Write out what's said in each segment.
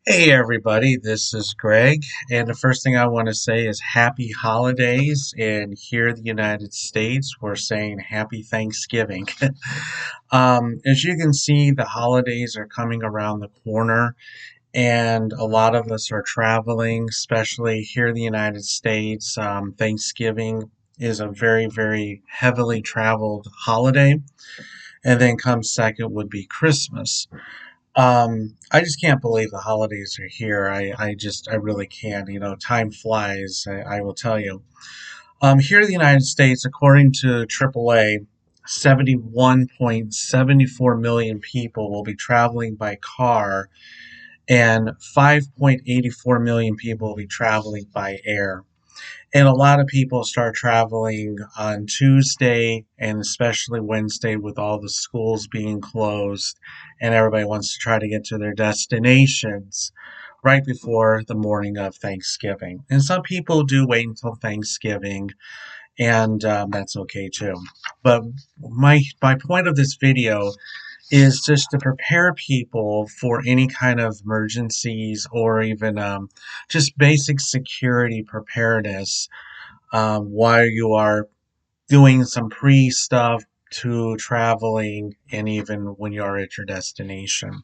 Hey everybody, this is Greg, and the first thing I want to say is happy holidays. And here in the United States, we're saying happy Thanksgiving. As you can see, the holidays are coming around the corner, and a lot of us are traveling, especially here in the United States. Thanksgiving is a very, very heavily traveled holiday, and then comes second would be Christmas. I just can't believe the holidays are here. I really can't. You know, time flies, I will tell you. Here in the United States, according to AAA, 71.74 million people will be traveling by car, and 5.84 million people will be traveling by air. And a lot of people start traveling on Tuesday and especially Wednesday with all the schools being closed, and everybody wants to try to get to their destinations right before the morning of Thanksgiving. And some people do wait until Thanksgiving, and that's okay too. But my point of this video is just to prepare people for any kind of emergencies or even just basic security preparedness while you are doing some pre stuff to traveling and even when you are at your destination.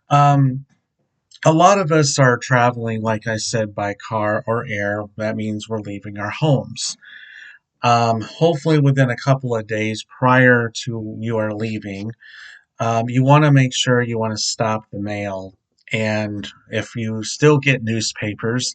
Um, a lot of us are traveling, like I said, by car or air. That means we're leaving our homes. Hopefully, within a couple of days prior to you are leaving, you want to make sure you want to stop the mail. And if you still get newspapers,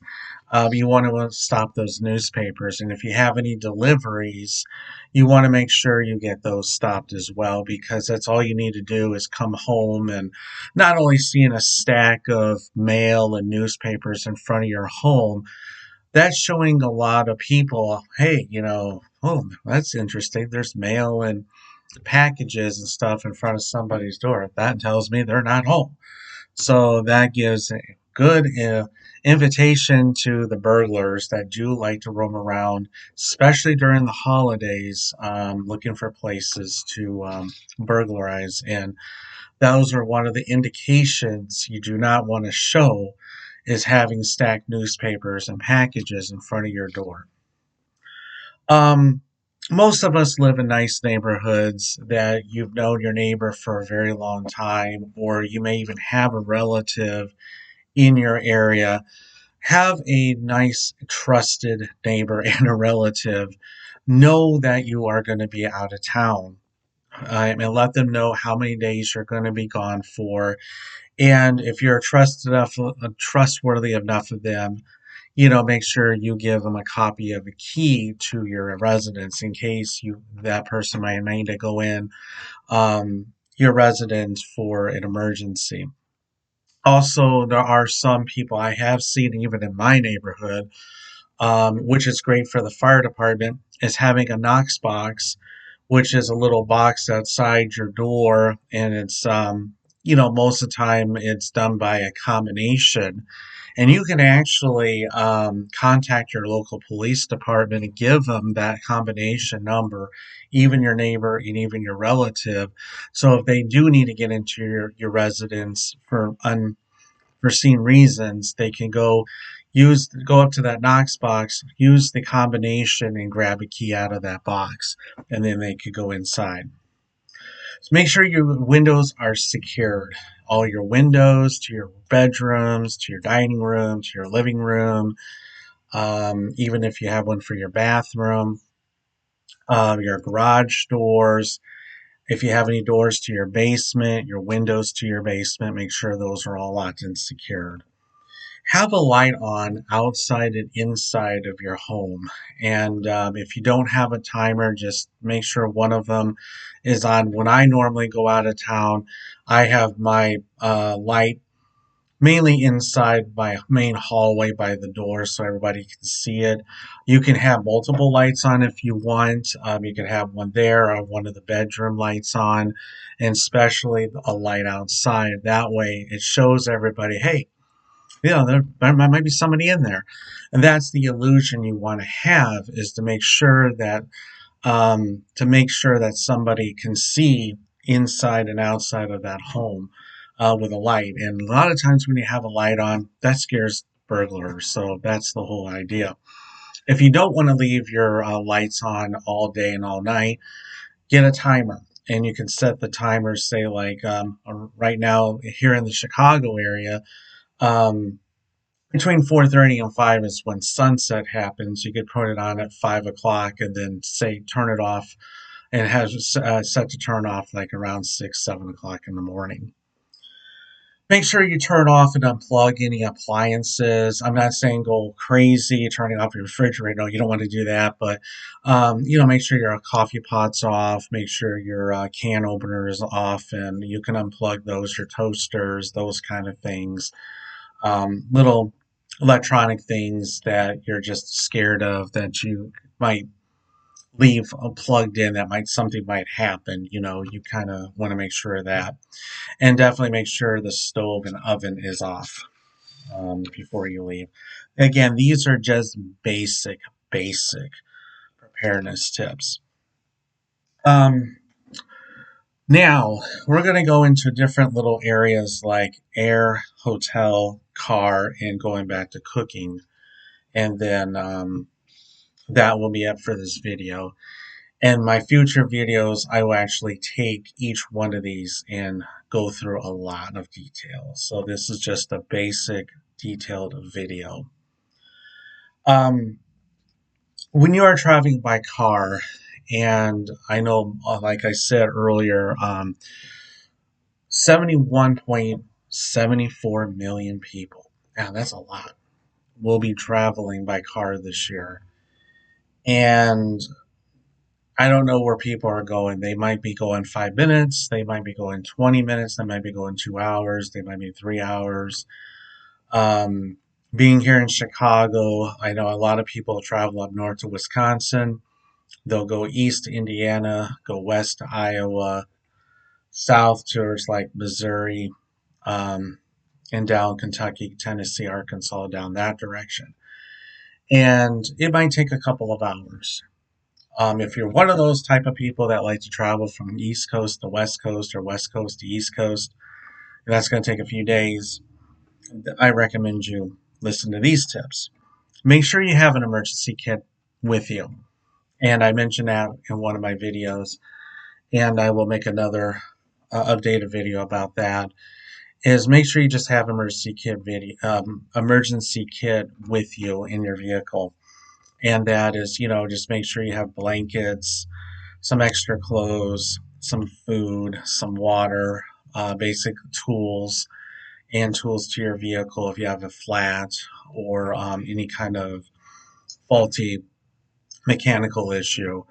you want to stop those newspapers. And if you have any deliveries, you want to make sure you get those stopped as well, because that's all you need to do is come home and not only seeing a stack of mail and newspapers in front of your home, that's showing a lot of people, hey, oh, that's interesting. There's mail and packages and stuff in front of somebody's door. That tells me they're not home. So that gives a good invitation to the burglars that do like to roam around, especially during the holidays, looking for places to burglarize. And those are one of the indications you do not want to show is having stacked newspapers and packages in front of your door. Um, Most of us live in nice neighborhoods that you've known your neighbor for a very long time, or you may even have a relative in your area. Have a nice, trusted neighbor and a relative. Know that you are going to be out of town. And let them know how many days you're going to be gone for. And if you're trustworthy enough of them, make sure you give them a copy of a key to your residence in case that person might need to go in your residence for an emergency. Also, there are some people I have seen even in my neighborhood, which is great for the fire department, is having a Knox box, which is a little box outside your door, and it's most of the time it's done by a combination, and you can actually contact your local police department and give them that combination number, even your neighbor and even your relative. So if they do need to get into your residence for unforeseen reasons, they can go up to that Knox box, use the combination, and grab a key out of that box, and then they could go inside. So make sure your windows are secured. All your windows to your bedrooms, to your dining room, to your living room, even if you have one for your bathroom, your garage doors. If you have any doors to your basement, your windows to your basement, make sure those are all locked and secured. Have a light on outside and inside of your home. And if you don't have a timer, just make sure one of them is on. When I normally go out of town, I have my light mainly inside my main hallway by the door so everybody can see it. You can have multiple lights on if you want. You can have one there or one of the bedroom lights on, and especially a light outside. That way it shows everybody, hey, there might be somebody in there. And that's the illusion you want to have, is to make sure that somebody can see inside and outside of that home. with a light. And a lot of times when you have a light on, that scares burglars. So that's the whole idea. If you don't want to leave your lights on all day and all night, get a timer. And you can set the timer, say, like right now here in the Chicago area, um, between 4:30 and 5 is when sunset happens. You could put it on at 5 o'clock and then say turn it off, and it has set to turn off like around 6, 7 o'clock in the morning. Make sure you turn off and unplug any appliances. I'm not saying go crazy turning off your refrigerator. No, you don't want to do that. But, make sure your coffee pot's off. Make sure your can opener is off, and you can unplug those, your toasters, those kind of things. Little electronic things that you're just scared of that you might leave plugged in that might something might happen. You kind of want to make sure of that, and definitely make sure the stove and oven is off before you leave. Again, these are just basic preparedness tips. um, Now we're going to go into different little areas like air, hotel, car, and going back to cooking, and then that will be it for this video. And my future videos, I will actually take each one of these and go through a lot of detail. So this is just a basic detailed video. Um, when you are traveling by car, and I know, like I said earlier, 71.74 million people, now that's a lot, will be traveling by car this year. And I don't know where people are going. They might be going 5 minutes. They might be going 20 minutes. They might be going 2 hours. They might be 3 hours. Um, Being here in Chicago, I know a lot of people travel up north to Wisconsin. They'll go east to Indiana, go west to Iowa, south towards like Missouri, um, and down Kentucky, Tennessee, Arkansas, down that direction. And it might take a couple of hours. If you're one of those type of people that like to travel from East Coast to West Coast or West Coast to East Coast, and that's going to take a few days, I recommend you listen to these tips. Make sure you have an emergency kit with you. And I mentioned that in one of my videos, and I will make another updated video about that. Is make sure you just have emergency kit with you in your vehicle, and that is, just make sure you have blankets, some extra clothes, some food, some water, basic tools, and tools to your vehicle if you have a flat or any kind of faulty mechanical issue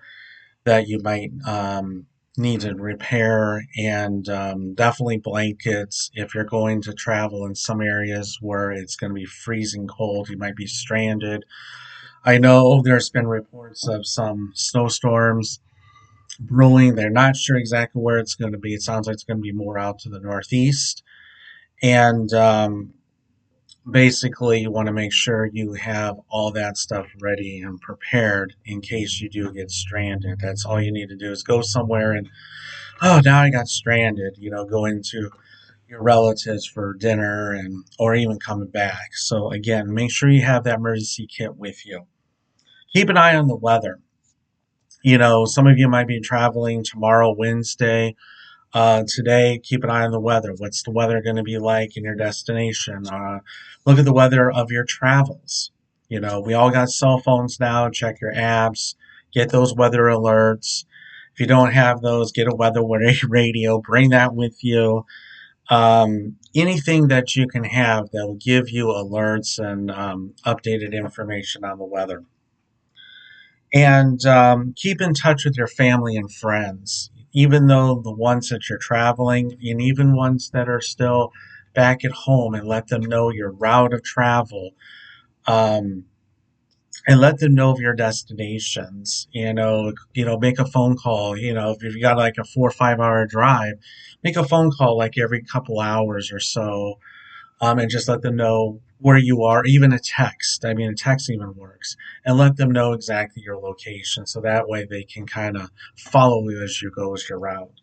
that you might need to repair, and definitely blankets if you're going to travel in some areas where it's going to be freezing cold. You might be stranded. I know there's been reports of some snowstorms brewing. They're not sure exactly where it's going to be. It sounds like it's going to be more out to the northeast. And basically, you want to make sure you have all that stuff ready and prepared in case you do get stranded. That's all you need to do is go somewhere and, oh, now I got stranded, go into your relatives for dinner and or even coming back. So again, make sure you have that emergency kit with you. Keep an eye on the weather. Some of you might be traveling tomorrow, Wednesday. Today, keep an eye on the weather. What's the weather going to be like in your destination? Look at the weather of your travels. We all got cell phones now. Check your apps. Get those weather alerts. If you don't have those, get a weather radio. Bring that with you. Anything that you can have that will give you alerts and updated information on the weather. And keep in touch with your family and friends, even though the ones that you're traveling, and even ones that are still back at home, and let them know your route of travel, um, and let them know of your destinations. Make a phone call. If you got like a 4 or 5 hour drive, make a phone call like every couple hours or so, and just let them know where you are, even a text. I mean, a text even works, and let them know exactly your location so that way they can kind of follow you as you go as your route.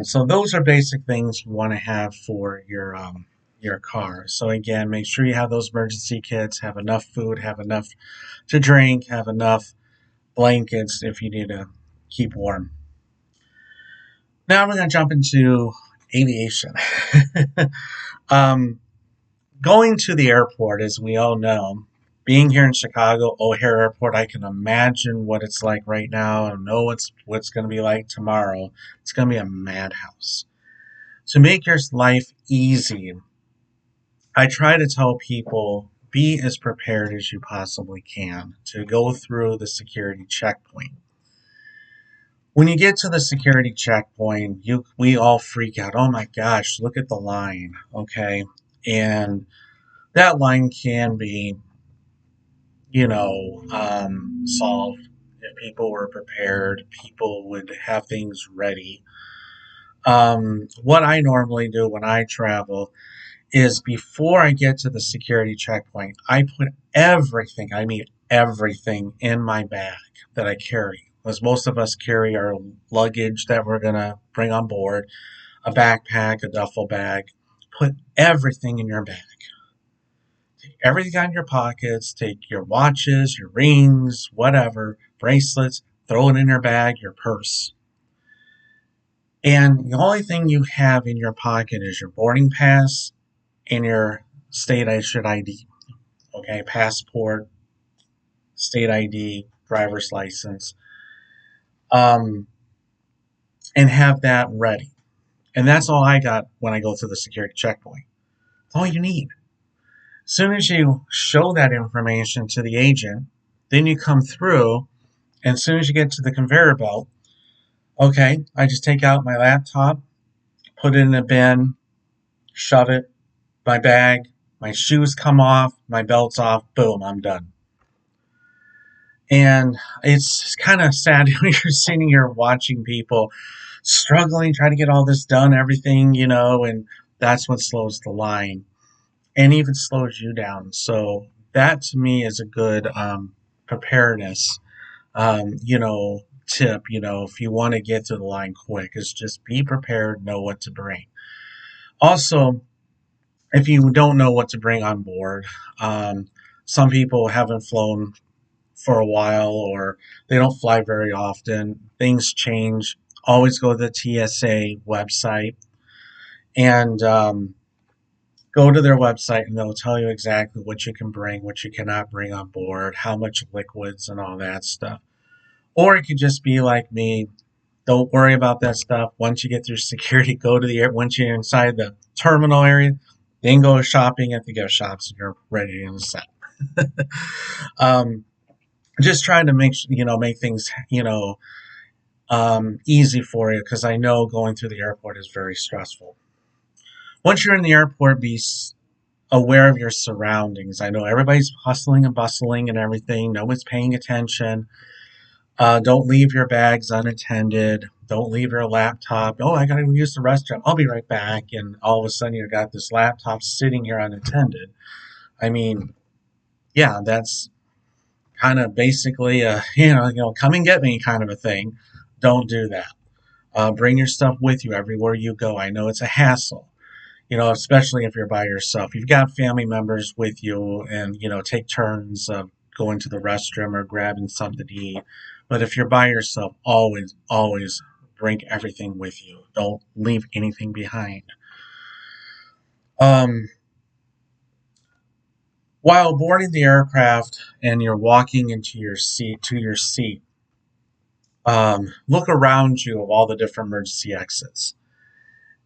So those are basic things you want to have for your car. So again, make sure you have those emergency kits, have enough food, have enough to drink, have enough blankets if you need to keep warm. Now we're going to jump into aviation. um, Going to the airport, as we all know, being here in Chicago, O'Hare Airport, I can imagine what it's like right now. I know what's going to be like tomorrow. It's going to be a madhouse. To make your life easy, I try to tell people be as prepared as you possibly can to go through the security checkpoint. When you get to the security checkpoint, we all freak out. Oh my gosh, look at the line, okay? And that line can be, solved if people were prepared. People would have things ready. What I normally do when I travel is before I get to the security checkpoint, I put everything, I mean everything, in my bag that I carry. Because most of us carry our luggage that we're going to bring on board, a backpack, a duffel bag. Put everything in your bag. Take everything out in your pockets. Take your watches, your rings, whatever, bracelets, throw it in your bag, your purse. And the only thing you have in your pocket is your boarding pass and your state issued ID. Okay, passport, state ID, driver's license, um, and have that ready. And that's all I got when I go through the security checkpoint. That's all you need. As soon as you show that information to the agent, then you come through, and as soon as you get to the conveyor belt, okay, I just take out my laptop, put it in a bin, shove it, my bag, my shoes come off, my belt's off, boom, I'm done. And it's kind of sad when you're sitting here watching people struggling, trying to get all this done, everything, and that's what slows the line and even slows you down. So that to me is a good preparedness, tip. If you want to get to the line quick, is just be prepared, know what to bring. Also, if you don't know what to bring on board, um, some people haven't flown for a while or they don't fly very often. Things change. Always go to the TSA website and go to their website and they'll tell you exactly what you can bring, what you cannot bring on board, how much liquids and all that stuff. Or it could just be like me. Don't worry about that stuff. Once you get through security, go to the air. Once you're inside the terminal area, then go shopping at the gift shops and you're ready and set. um, just trying to make things easy for you because I know going through the airport is very stressful. Once you're in the airport, be aware of your surroundings. I know everybody's hustling and bustling and everything. No one's paying attention. Don't leave your bags unattended. Don't leave your laptop. Oh, I gotta use the restroom. I'll be right back. And all of a sudden, you've got this laptop sitting here unattended. I mean, yeah, that's kind of basically a come and get me kind of a thing. Don't do that. Bring your stuff with you everywhere you go. I know it's a hassle, especially if you're by yourself. You've got family members with you and, take turns going to the restroom or grabbing something to eat. But if you're by yourself, always, always bring everything with you. Don't leave anything behind. Um, while boarding the aircraft and you're walking to your seat, look around you of all the different emergency exits.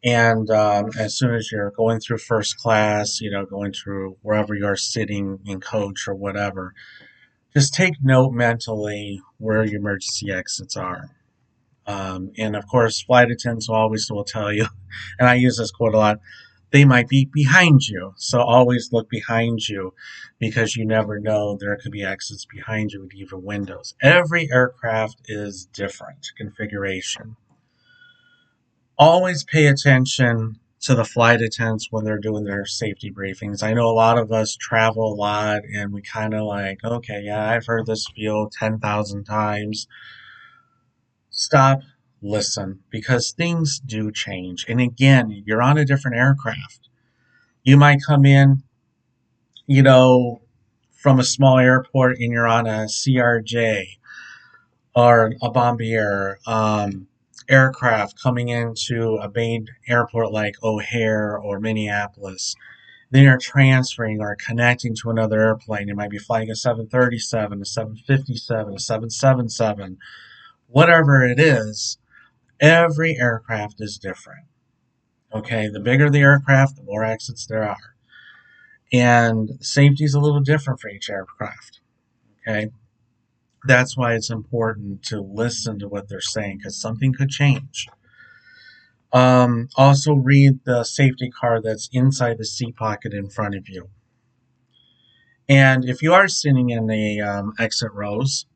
And as soon as you're going through first class, going through wherever you're sitting in coach or whatever, just take note mentally where your emergency exits are. And of course, flight attendants always will tell you, and I use this quote a lot, they might be behind you. So always look behind you because you never know there could be exits behind you with even windows. Every aircraft is different configuration. Always pay attention to the flight attendants when they're doing their safety briefings. I know a lot of us travel a lot and we kind of like, okay, yeah, I've heard this spiel 10,000 times. Stop, listen, because things do change. And again, you're on a different aircraft. You might come in, you know, from a small airport and you're on a CRJ or a Bombardier aircraft coming into a main airport like O'Hare or Minneapolis. Then you're transferring or connecting to another airplane. You might be flying a 737, a 757, a 777, whatever it is. Every aircraft is different. Okay, the bigger the aircraft, the more exits there are. And safety is a little different for each aircraft. Okay, that's why it's important to listen to what they're saying because something could change. Also, read the safety card that's inside the seat pocket in front of you. And if you are sitting in the exit rows,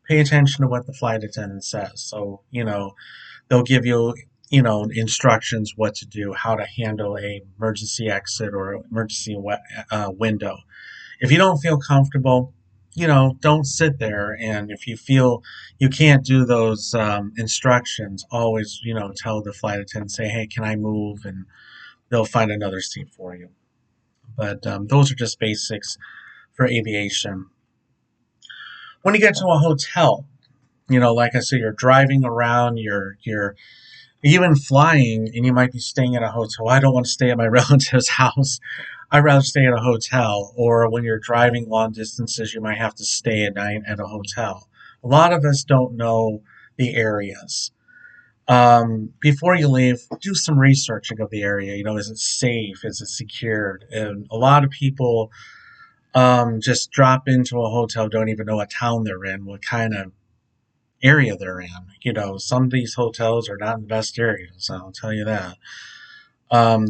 pay attention to what the flight attendant says. So, they'll give you, instructions what to do, how to handle a emergency exit or emergency window. If you don't feel comfortable, don't sit there. And if you feel you can't do those instructions, always, tell the flight attendant, say, hey, can I move? And they'll find another seat for you. But those are just basics for aviation. When you get to a hotel, like I said, you're driving around, you're even flying, and you might be staying at a hotel. I don't want to stay at my relative's house. I'd rather stay at a hotel. Or when you're driving long distances, you might have to stay at night at a hotel. A lot of us don't know the areas. Before you leave, do some researching of the area. Is it safe? Is it secured? And a lot of people just drop into a hotel, don't even know what town they're in, what kind of area they're in. Some of these hotels are not in the best areas, I'll tell you that.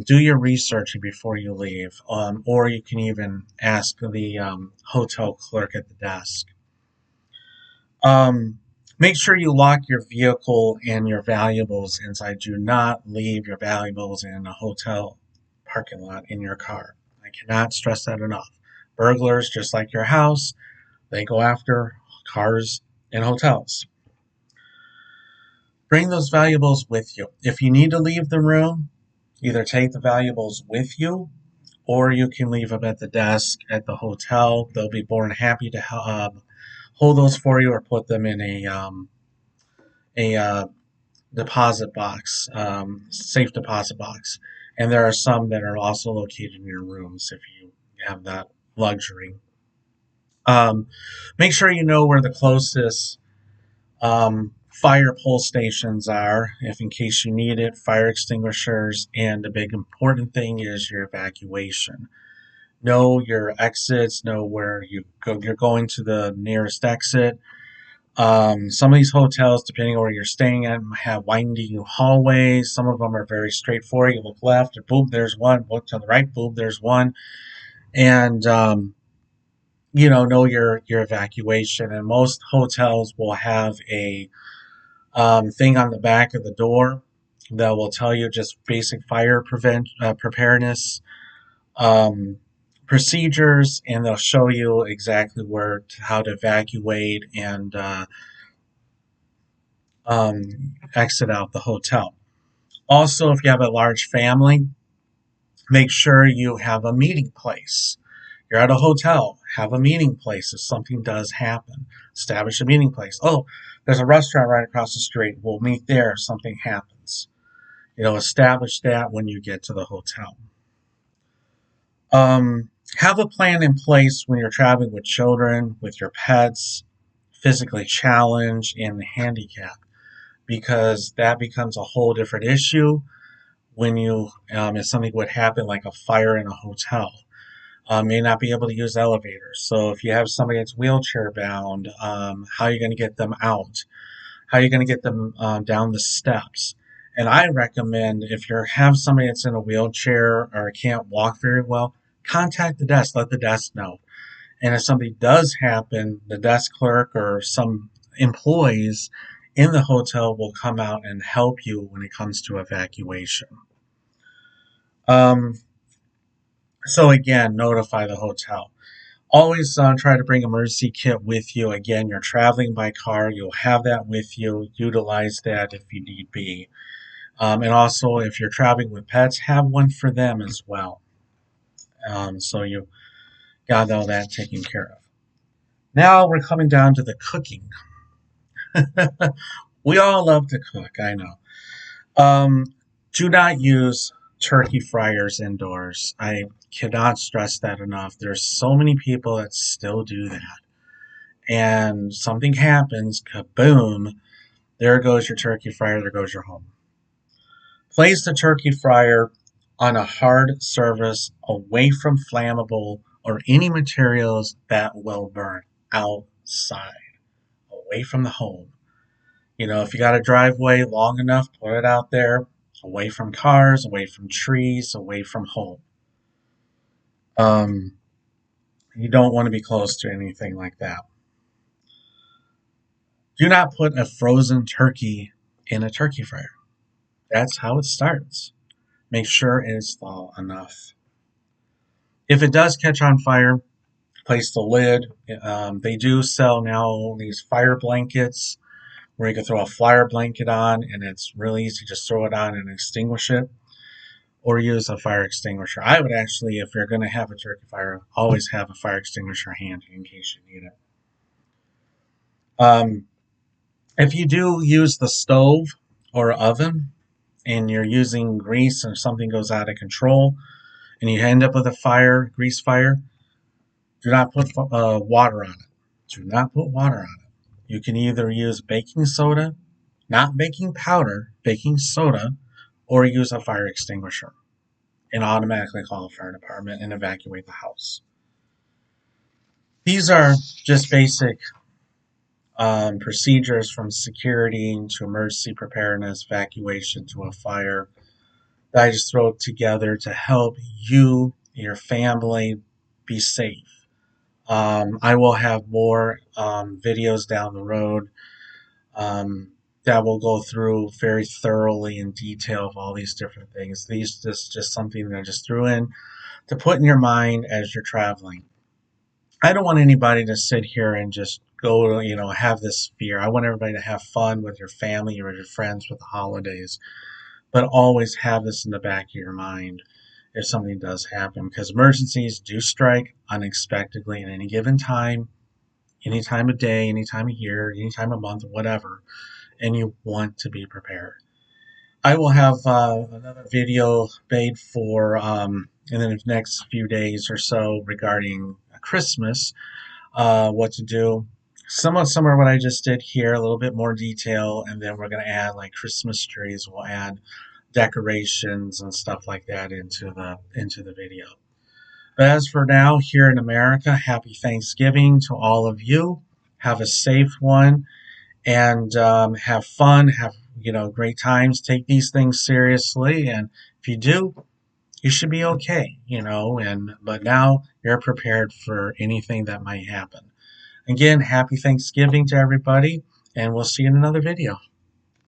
Do your research before you leave, or you can even ask the hotel clerk at the desk. Make sure you lock your vehicle and your valuables inside. Do not leave your valuables in a hotel parking lot in your car. I cannot stress that enough. Burglars, just like your house, they go after cars and hotels. Bring those valuables with you. If you need to leave the room, either take the valuables with you or you can leave them at the desk at the hotel. They'll be more than happy to hold those for you or put them in a deposit box, safe deposit box. And there are some that are also located in your rooms if you have that luxury. Make sure you know where the closest fire pull stations are, if in case you need it, fire extinguishers, and the big important thing is your evacuation. Know your exits, know where you're going to the nearest exit. Some of these hotels, depending on where you're staying at, have winding hallways. Some of them are very straightforward. You look left, and boom, there's one. Look to the right, boom, there's one. And know your evacuation. And most hotels will have a thing on the back of the door that will tell you just basic fire preparedness procedures, and they'll show you exactly how to evacuate and exit out the hotel. Also, if you have a large family, make sure you have a meeting place. You're at a hotel, have a meeting place if something does happen. Establish a meeting place. Oh, there's a restaurant right across the street. We'll meet there if something happens. Establish that when you get to the hotel. Have a plan in place when you're traveling with children, with your pets, physically challenged, and handicapped, because that becomes a whole different issue when if something would happen like a fire in a hotel. May not be able to use elevators. So if you have somebody that's wheelchair bound, how are you going to get them out? How are you going to get them down the steps? And I recommend if you have somebody that's in a wheelchair or can't walk very well, contact the desk. Let the desk know. And if something does happen, the desk clerk or some employees in the hotel will come out and help you when it comes to evacuation. So again, notify the hotel. Always try to bring emergency kit with you. Again, you're traveling by car, you'll have that with you. Utilize that if you need be. And also, if you're traveling with pets, have one for them as well. So you got all that taken care of. Now we're coming down to the cooking. We all love to cook, I know. Um, do not use turkey fryers indoors. I cannot stress that enough. There's so many people that still do that. And something happens, kaboom, there goes your turkey fryer, there goes your home. Place the turkey fryer on a hard surface away from flammable or any materials that will burn outside, away from the home. If you got a driveway long enough, put it out there, away from cars, away from trees, away from home. Um, you don't want to be close to anything like that. Do not put a frozen turkey in a turkey fryer. That's how it starts. Make sure it's thaw enough. If it does catch on fire, place the lid. They do sell now these fire blankets where you can throw a fire blanket on and it's really easy. Just throw it on and extinguish it, or use a fire extinguisher. I would actually, if you're going to have a turkey fire, always have a fire extinguisher handy in case you need it. Um, if you do use the stove or oven and you're using grease and something goes out of control and you end up with a fire, grease fire, do not put water on it. Do not put water on it. You can either use baking soda, not baking powder, baking soda, or use a fire extinguisher and automatically call the fire department and evacuate the house. These are just basic procedures from security to emergency preparedness, evacuation to a fire that I just throw together to help you, your family, be safe. I will have more videos down the road that will go through very thoroughly in detail of all these different things. These just something that I just threw in to put in your mind as you're traveling. I don't want anybody to sit here and just go, have this fear. I want everybody to have fun with your family or your friends with the holidays, but always have this in the back of your mind if something does happen, because emergencies do strike unexpectedly at any given time, any time of day, any time of year, any time of month, whatever, and you want to be prepared. I will have another video made for in the next few days or so regarding Christmas, what to do. Somewhat similar to what I just did here, a little bit more detail, and then we're going to add like Christmas trees. We'll add decorations and stuff like that into the video. But as for now, here in America, happy Thanksgiving to all of you. Have a safe one and have fun. Have great times. Take these things seriously, and if you do, you should be okay. But now you're prepared for anything that might happen. Again, happy Thanksgiving to everybody, and we'll see you in another video.